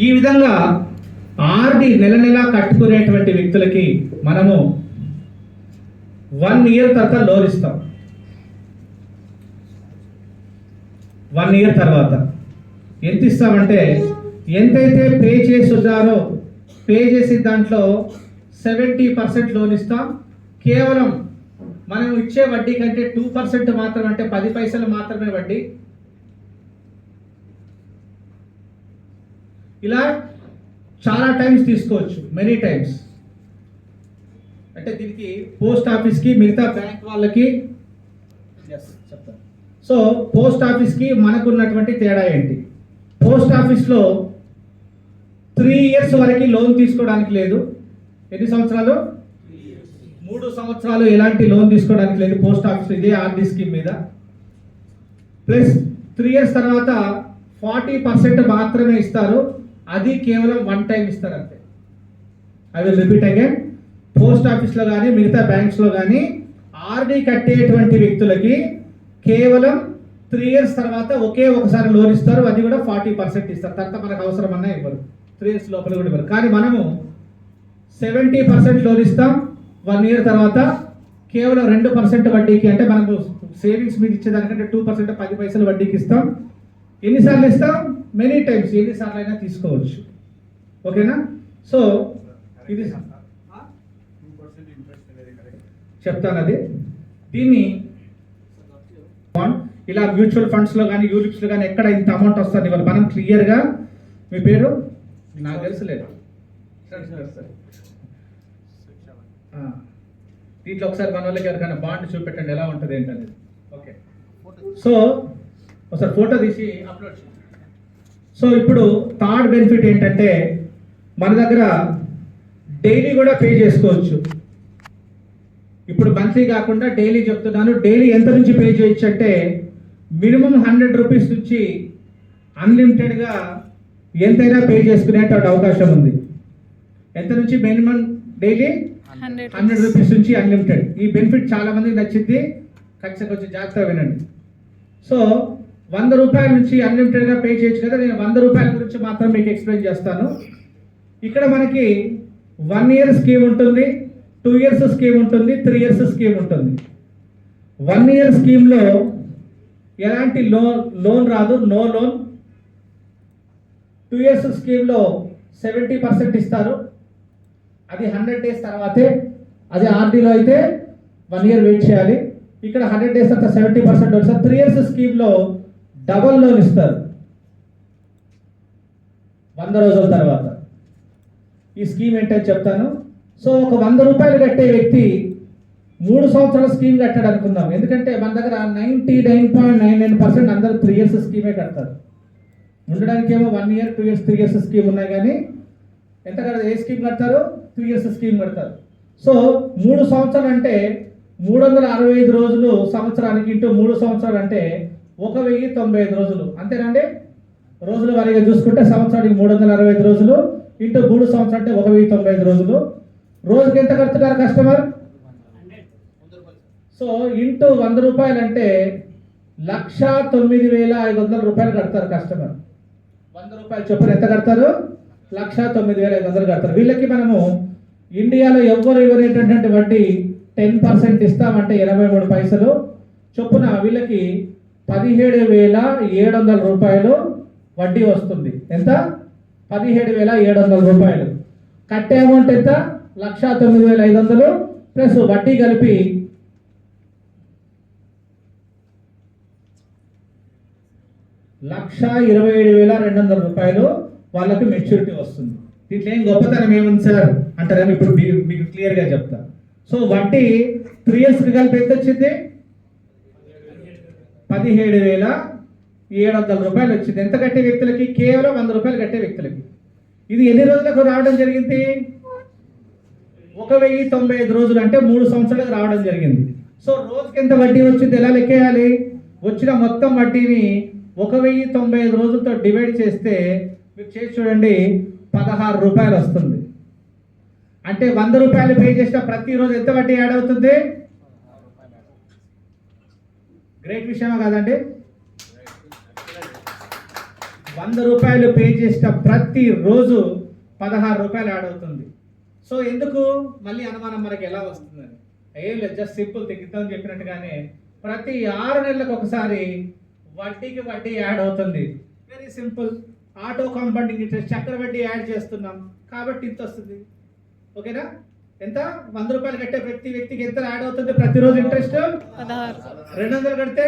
ఈ విధంగా ఆర్డి నెల నెలా కట్టుకునేటువంటి వ్యక్తులకి మనము 1 ఇయర్ తర్వాత లోన్ ఇస్తాం. 1 ఇయర్ తర్వాత ఎంత ఇస్తామంటే ఎంతైతే పే చేసి ఉన్నారో పే చేసి దాంట్లో 70% లోన్ ఇస్తాం. కేవలం మనం ఇచ్చే వడ్డీ కంటే 2% మాత్రమే, అంటే 10 పైసలు మాత్రమే వడ్డీ. ఇలా చాలా టైమ్స్ తీసుకోవచ్చు, మెనీ టైమ్స్. అంటే దీనికి పోస్ట్ ఆఫీస్కి మిగతా బ్యాంక్ వాళ్ళకి చెప్తాను. సో పోస్ట్ ఆఫీస్కి మనకు ఉన్నటువంటి తేడా ఏంటి? పోస్ట్ ఆఫీస్లో 3 ఇయర్స్ వరకు లోన్ తీసుకోవడానికి లేదు. ఎన్ని సంవత్సరాలు? 3 సంవత్సరాలు ఎలాంటి లోన్ తీసుకోవడానికి లేదు పోస్ట్ ఆఫీస్, ఇదే ఆర్డీ స్కీమ్ మీద. ప్లస్ 3 ఇయర్స్ తర్వాత 40% మాత్రమే ఇస్తారు. అది కేవలం 1 టైం ఇస్తారు అంతే. I will repeat again. Post ఆఫీస్లో కానీ మిగతా బ్యాంక్స్లో కానీ ఆర్డీ కట్టేటువంటి వ్యక్తులకి కేవలం 3 ఇయర్స్ తర్వాత ఒకే ఒకసారి లోన్ ఇస్తారు. అది కూడా 40% ఇస్తారు. తర్వాత మనకు అవసరం అన్నా ఇవ్వరు. 3 ఇయర్స్ లోపల కూడా ఇవ్వరు. కానీ మనము 70% లోన్ ఇస్తాం 1 ఇయర్ తర్వాత. కేవలం 2% వడ్డీకి, అంటే మనకు సేవింగ్స్ మీద ఇచ్చేదానికంటే 2% 10 పైసలు వడ్డీకి ఇస్తాం. ఎన్నిసార్లు ఇస్తాం? మెనీ టైమ్స్, ఎన్నిసార్లు అయినా తీసుకోవచ్చు. ఓకేనా? సో ఇది చెప్తాను. అది దీన్ని ఇలా మ్యూచువల్ ఫండ్స్లో కానీ యూలిప్స్లో కానీ ఎక్కడ ఇంత అమౌంట్ వస్తుంది ఇవాళ మనం క్లియర్గా. మీ పేరు నాకు తెలుసులేదు. దీంట్లో ఒకసారి మన వాళ్ళకి ఎవరికైనా బాండ్ చూపెట్టండి ఎలా ఉంటుంది ఏంటనేది. ఓకే, సో ఒకసారి ఫోటో తీసి అప్లోడ్ చేయండి. సో ఇప్పుడు థర్డ్ బెనిఫిట్ ఏంటంటే మన దగ్గర డైలీ కూడా పే చేసుకోవచ్చు. ఇప్పుడు మంత్లీ కాకుండా డైలీ చెప్తున్నాను. డైలీ ఎంత నుంచి పే చేయొచ్చు అంటే మినిమం 100 రూపీస్ నుంచి అన్లిమిటెడ్గా ఎంతైనా పే చేసుకునేటువంటి అవకాశం ఉంది. ఎంత నుంచి మినిమం? డైలీ 100 రూపీస్ నుంచి అన్లిమిటెడ్. ఈ బెనిఫిట్ చాలా మందికి నచ్చింది. ఖచ్చితంగా కొంచెం జాగ్రత్తగా వినండి. సో 100 రూపాయల నుంచి అన్లిమిటెడ్గా పే చేయొచ్చు కదా. నేను 100 రూపాయల గురించి మాత్రం మీకు ఎక్స్ప్లెయిన్ చేస్తాను. ఇక్కడ మనకి 1 ఇయర్ స్కీమ్ ఉంటుంది, 2 ఇయర్స్ స్కీమ్ ఉంటుంది, 3 ఇయర్స్ స్కీమ్ ఉంటుంది. 1 ఇయర్ స్కీమ్లో ఎలాంటి లోన్ రాదు, నో లోన్. 2 ఇయర్స్ స్కీమ్లో 70% ఇస్తారు. అది 100 డేస్ తర్వాతే. అది ఆర్డీలో అయితే 1 ఇయర్ వెయిట్ చేయాలి. ఇక్కడ 100 డేస్ తర్వాత 70% వస్తుంది. 3 ఇయర్స్ స్కీమ్లో డబల్ లోన్ ఇస్తారు 100 రోజుల తర్వాత. ఈ స్కీమ్ ఏంటని చెప్తాను. సో ఒక 100 రూపాయలు కట్టే వ్యక్తి 3 సంవత్సరాల స్కీమ్ కట్టాడు అనుకుందాం. ఎందుకంటే మన దగ్గర 99.99% అందరూ 3 ఇయర్స్ స్కీమే కడతారు. ఉండడానికి ఏమో 1 ఇయర్, 2 ఇయర్స్, 3 ఇయర్స్ స్కీమ్ ఉన్నాయి. కానీ ఎంత కడతారు? ఏ స్కీమ్ కడతారు? 3 ఇయర్స్ స్కీమ్ కడతారు. సో 3 సంవత్సరాలు అంటే 365 రోజులు సంవత్సరానికి ఇంటూ 3 సంవత్సరాలు అంటే 1095 రోజులు. అంతేనండి? రోజుల వారీగా చూసుకుంటే సంవత్సరానికి 365 రోజులు ఇంటూ 3 సంవత్సరాలు అంటే 1095 రోజులు. రోజుకి ఎంత కడుతున్నారు కస్టమర్? సో ఇంటూ 100 రూపాయలు అంటే 1,09,500 రూపాయలు కడతారు కస్టమర్. 100 రూపాయలు చొప్పున ఎంత కడతారు? 1,09,500 కడతారు. వీళ్ళకి మనము ఇండియాలో ఎవ్వరు ఇవ్వనేటటువంటి వడ్డీ 10% ఇస్తామంటే 83 పైసలు చొప్పున వీళ్ళకి 17,700 రూపాయలు వడ్డీ వస్తుంది. ఎంత? 17,700 రూపాయలు. కట్టే అమౌంట్ ఎంత? 1,09,500 ప్లస్ వడ్డీ కలిపి 1,27,200 రూపాయలు వాళ్ళకి మెచ్యూరిటీ వస్తుంది. దీంట్లో ఏం గొప్పతనం ఏముంది సార్ అంటారేమో. ఇప్పుడు మీకు క్లియర్గా చెప్తా. సో వడ్డీ 3 ఇయర్స్కి కలిపి ఎంత వచ్చింది? 17,700 రూపాయలు వచ్చింది. ఎంత కట్టే వ్యక్తులకి? కేవలం 100 రూపాయలు కట్టే వ్యక్తులకి. ఇది ఎన్ని రోజులకు రావడం జరిగింది? 1,095 రోజులు, అంటే 3 సంవత్సరాలకు రావడం జరిగింది. సో రోజుకి ఎంత వడ్డీ వచ్చింది? ఎలా లెక్కేయాలి? వచ్చిన మొత్తం వడ్డీని 1,095 రోజులతో డివైడ్ చేస్తే మీరు చేసి చూడండి 16 రూపాయలు వస్తుంది. అంటే 100 రూపాయలు పే చేసిన ప్రతిరోజు ఎంత వడ్డీ యాడ్ అవుతుంది? గ్రేట్ విషయమా కాదండి? రూపాయలు పే చేసిన ప్రతి రోజు 16 రూపాయలు యాడ్ అవుతుంది. సో ఎందుకు మళ్ళీ అనుమానం మనకి ఎలా వస్తుందని? ఏం లేదు, జస్ట్ సింపుల్ థింగ్. ఇంతకు చెప్పినట్టుగానే ప్రతి 6 నెలలకు ఒకసారి వడ్డీకి వడ్డీ యాడ్ అవుతుంది. Very simple. Auto compounding interest చక్రవడ్డీ యాడ్ చేస్తున్నాం కాబట్టి ఇంత వస్తుంది. ఓకేనా? ఎంత? 100 రూపాయలు కట్టే ప్రతి వ్యక్తికి ఎంత యాడ్ అవుతుంది ప్రతిరోజు ఇంట్రెస్ట్? 200 కడితే